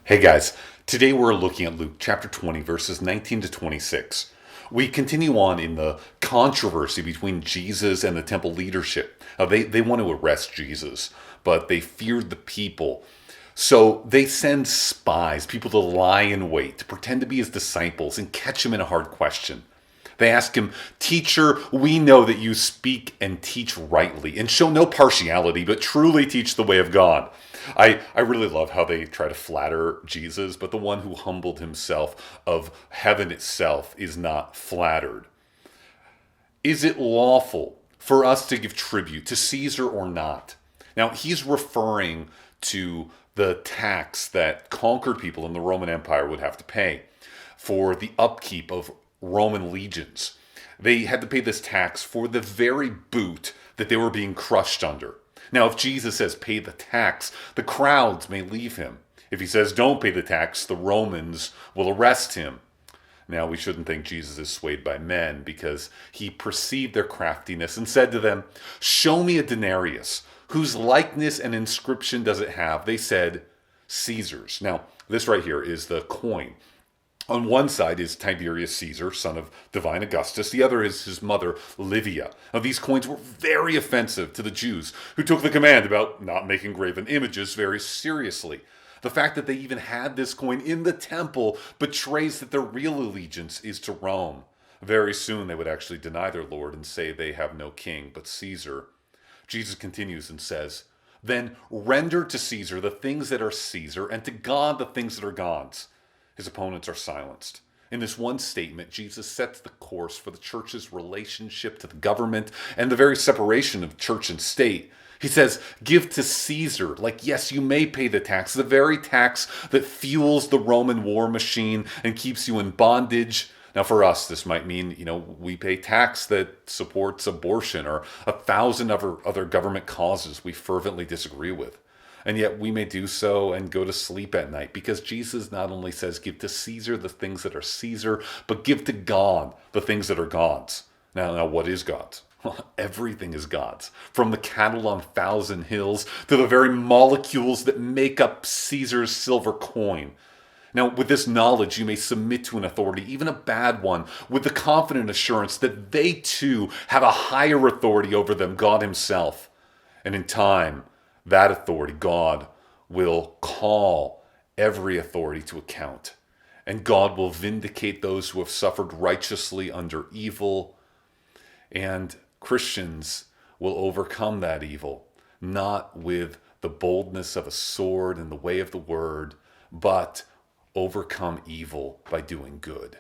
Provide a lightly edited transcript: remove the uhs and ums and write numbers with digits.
Hey guys, today we're looking at Luke chapter 20, verses 19 to 26. We continue on in the controversy between Jesus and the temple leadership. They want to arrest Jesus, but they feared the people. So they send spies, people to lie in wait, to pretend to be his disciples and catch him in a hard question. They ask him, "Teacher, we know that you speak and teach rightly and show no partiality, but truly teach the way of God." I really love how they try to flatter Jesus, but the one who humbled himself of heaven itself is not flattered. Is it lawful for us to give tribute to Caesar or not? Now, he's referring to the tax that conquered people in the Roman Empire would have to pay for the upkeep of Roman legions. They had to pay this tax for the very boot that they were being crushed under. Now, if Jesus says pay the tax, the crowds may leave him. If he says don't pay the tax, the Romans will arrest him. Now, we shouldn't think Jesus is swayed by men because he perceived their craftiness and said to them, "Show me a denarius. Whose likeness and inscription does it have?" They said, "Caesar's." Now, this right here is the coin. On one side is Tiberius Caesar, son of divine Augustus. The other is his mother, Livia. Now, these coins were very offensive to the Jews, who took the command about not making graven images very seriously. The fact that they even had this coin in the temple betrays that their real allegiance is to Rome. Very soon they would actually deny their Lord and say they have no king but Caesar. Jesus continues and says, "Then render to Caesar the things that are Caesar, and to God the things that are God's." His opponents are silenced. In this one statement, Jesus sets the course for the church's relationship to the government and the very separation of church and state. He says, "Give to Caesar," like, yes, you may pay the tax, the very tax that fuels the Roman war machine and keeps you in bondage. Now, for us, this might mean, we pay tax that supports abortion or 1,000 other government causes we fervently disagree with. And yet we may do so and go to sleep at night because Jesus not only says, "Give to Caesar the things that are Caesar," but give to God the things that are God's. Now what is God's? Well, everything is God's. From the cattle on 1,000 hills to the very molecules that make up Caesar's silver coin. Now, with this knowledge, you may submit to an authority, even a bad one, with the confident assurance that they too have a higher authority over them, God himself. And in time, that authority, God, will call every authority to account. And God will vindicate those who have suffered righteously under evil. And Christians will overcome that evil, not with the boldness of a sword and the way of the word, but overcome evil by doing good.